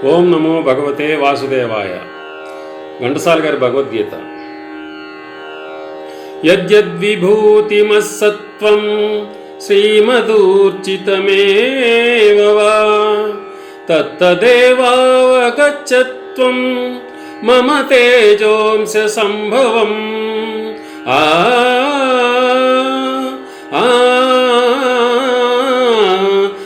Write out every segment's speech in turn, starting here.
ఓం నమో భగవతే వాసుదేవాయ. ఘంటసాల గారి భగవద్గీత. యద్యద్విభూతిమస్సత్వం శ్రీమదూర్చితమేవ వా తత్తదేవావగచ్చత్వం మమ తేజోంశ సంభవం. ఆ ఆ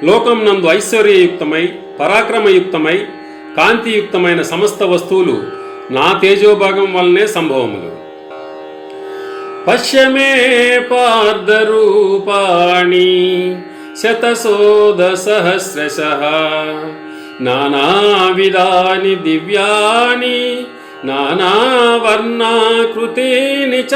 లోకం నందు ఐశ్వర్యయుక్తమై పరాక్రమయుక్తమై కాంతియుక్తమైన సమస్త వస్తువులు నా తేజోభాగం వల్లనే సంభవములు. పశ్యమే పార్దరూపాణి శతశోధ సహస్రశః నానావిధాని దివ్యాని నానావర్ణాకృతీని చ.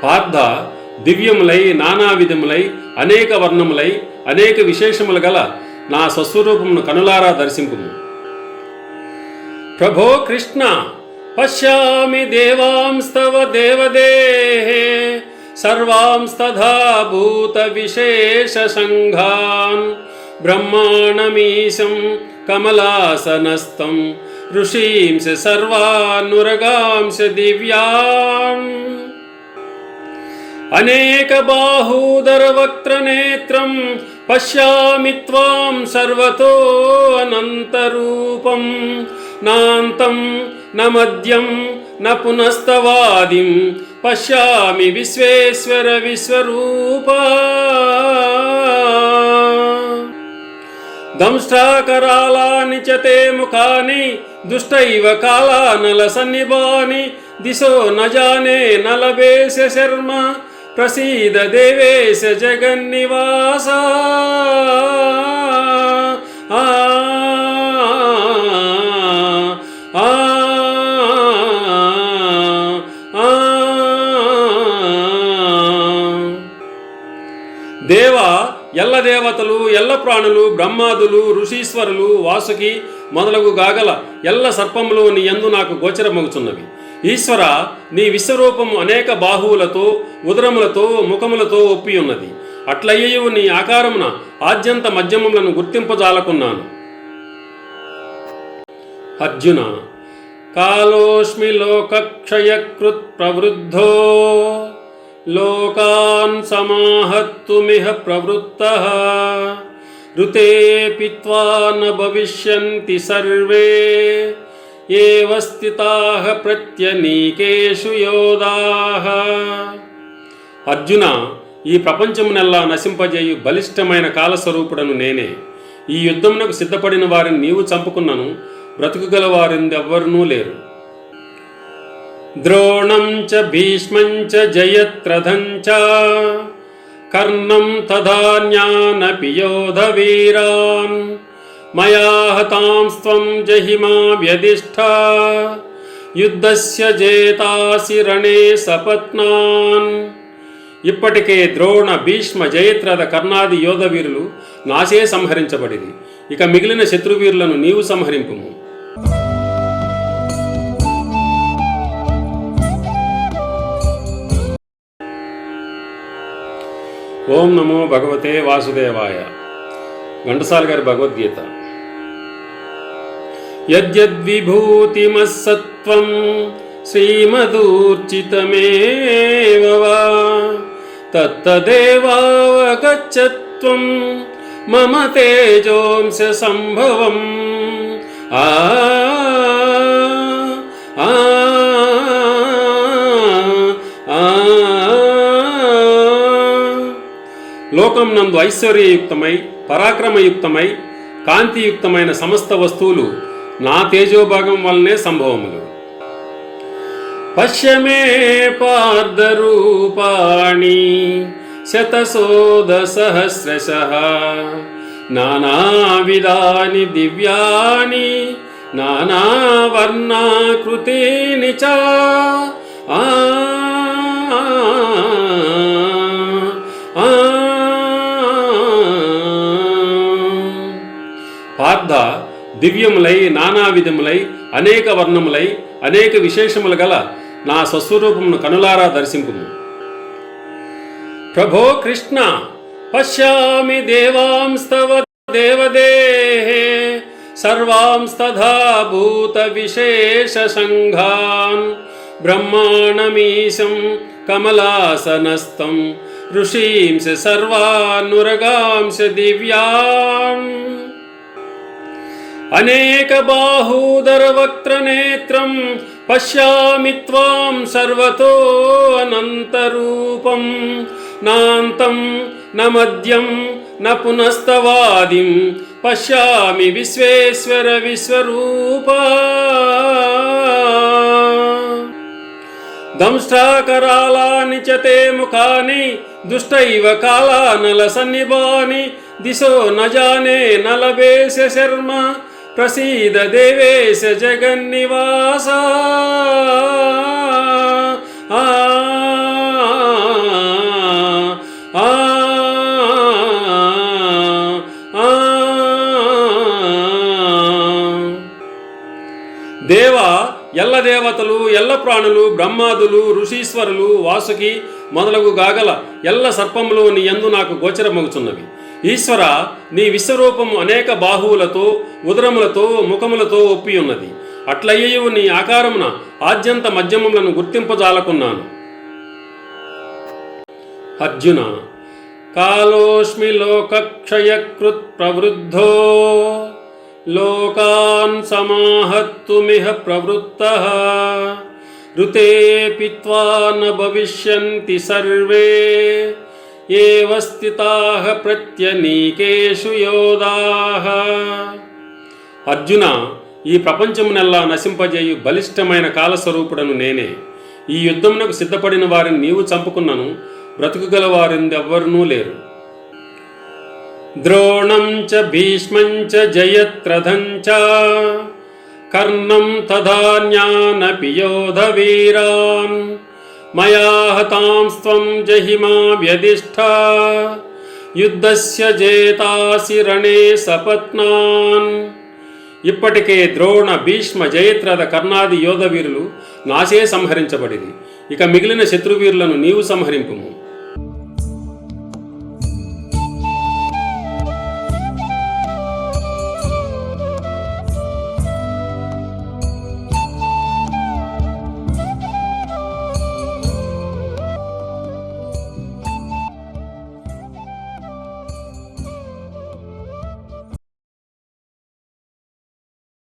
పార్థ, దివ్యములై నానావిధములై అనేక వర్ణములై అనేక విశేషములు గల నా స్వస్వరూపమును కనులారా దర్శింపుము. ప్రభో కృష్ణ, పశ్యామి దేవాంస్తవ దేవదేహే సర్వాంస్తథా భూత విశేష సంఘాన్ బ్రహ్మాణమీశం కమలాసనస్థం ఋషీంశ సర్వానురగాంశ దివ్యాన్. అనేక బాహూదర వక్త్ర నేత్రం పశ్యామి త్వాం సర్వతో అనంతరూపం. నాంతం న మధ్యం న పునస్తవాదిం పశ్యామి విశ్వేశ్వర విశ్వరూపా. దంష్ట్రాకరాళాని చ తే ముఖాని దుష్టైవ కాళానల సన్నిభాని. దిశో న జానే న లభేశ శర్మ ప్రసీద దేవేశ జగన్నివాస. దేవ, ఎల్ల దేవతలు ఎల్ల ప్రాణులు బ్రహ్మాదులు ఋషీశ్వరులు వాసుకి మొదలగు గాగల ఎల్ల సర్పములు నీ యందు నాకు గోచరమగుచున్నవి. ఈశ్వర, నీ విశ్వరూపము అనేక బాహువులతో ఉదరములతో ముఖములతో ఒప్పి ఉన్నది. అట్లయ్యు నీ ఆకారమున ఆద్యంత మధ్యమములను గుర్తింపజాలకున్నాను. అర్జున, కాలోస్మి లోకక్షయకృత్ ప్రవృద్ధో లోకాన్ సమాహర్తుమిహ ప్రవృత్తః ఋతే పిత్వా న భవిష్యంతి సర్వే ఏవ స్థితాః ప్రత్యనీకేషు యోధాః. అర్జున, ఈ ప్రపంచమునెల్లా నశింపజేయు బలిష్టమైన కాలస్వరూపుడను నేనే. ఈ యుద్ధమునకు సిద్ధపడిన వారిని నీవు చంపుకున్నను బ్రతుకుగల వారెవ్వరునూ లేరు. ద్రోణం చ భీష్మం చ జయత్రథం చ కర్ణం తథాన్యానపి యోధవీరాన్ మయా హతాంస్త్వం జహిమా వ్యధిష్ఠా యుద్ధస్య జేతాసి రణే సపత్నాన్. ఇప్పటికే ద్రోణ భీష్మ జయత్రథ కర్ణాది యోధవీరులు నాశే సంహరించబడిరి. ఇక మిగిలిన శత్రువీరులను నీవు సంహరింపుము. ఓం నమో భగవతే వాసుదేవాయ. ఘంటసాల గారి భగవద్గీత. యద్యద్విభూతిమస్సత్వం శ్రీమదూర్చితమేవ వా తత్తదేవావగచ్చత్వం మమ తేజోంశ సంభవం. ఆ ఆ లోకం నందు ఐశ్వర్యయుక్తమై పరాక్రమయుక్తమై కాంతియుక్తమైన సమస్త వస్తువులు నా తేజోభాగం వల్లనే సంభవములు. పశ్యమే పార్దరూపాణి శతశోధ సహస్రశః నానావిధాని దివ్యాని నానావర్ణాకృతీని చ. పార్థ, దివ్యములై నానావిధములై అనేక వర్ణములై అనేక విశేషములు గల నా స్వస్వరూపమును కనులారా దర్శింపుము. ప్రభో కృష్ణ పశ్యామి దేవాంస్తవ దేవదేహే సర్వాంస్తథా భూత విశేష సంఘాన్ బ్రహ్మాణమీశం కమలాసనస్థం ఋషీంశ సర్వానురగాంశ దివ్యాన్ అనేక బాహూదర వక్త్రనేత్రం పశ్యామి త్వాం సర్వతో అనంతరూపం నాంతం న మధ్యం న పునస్తవాదిం పశ్యామి విశ్వేశ్వర విశ్వరూపా దంష్ట్రాకరాళాని చ తే ముఖాని దుష్టైవ కాళానల సన్నిభాని దిశో న జానే న లభేశ శర్మ ప్రసీద దేవేశ జగన్నివాస ఆ ఆ దేవ ఎల్ల దేవతలు ఎల్ల ప్రాణులు బ్రహ్మాదులు ఋషీశ్వరులు వాసుకి మొదలగు గాగల ఎల్ల సర్పములు నీ యందు నాకు గోచరమగుచున్నవి. ఈశ్వర, నీ విశ్వరూపము అనేక బాహువులతో ఉదరములతో ముఖములతో ఒప్పి ఉన్నది. అట్లయ్యు నీ ఆకారమున ఆద్యంత మధ్యమములను గుర్తింపజాలకున్నాను. అర్జున, కాలోస్మి లోకక్షయకృత్ ప్రవృద్ధో లోకాన్ సమాహర్తుమిహ ప్రవృత్తః ఋతే పిత్వా న భవిష్యంతి సర్వే ఏవ స్థితాః ప్రత్యనీకేషు యోధాః. అర్జున, ఈ ప్రపంచమునెల్లా నశింపజేయు బలిష్టమైన కాలస్వరూపుడను నేనే. ఈ యుద్ధమునకు సిద్ధపడిన వారిని నీవు చంపుకున్నను, బ్రతుకుగల వారెవ్వరూ లేరు. ద్రోణం చ భీష్మం చ జయత్రథం చ కర్ణం తథాన్యానపి యోధవీరాన్ మయా హతాంస్త్వం జహిమా వ్యధిష్ఠా యుద్ధస్య జేతాసి రణే సపత్నాన్. ఇప్పటికే ద్రోణ భీష్మ జయత్రథ కర్ణాది యోధవీరులు నాశే సంహరించబడిరి. ఇక మిగిలిన శత్రువీరులను నీవు సంహరింపుము.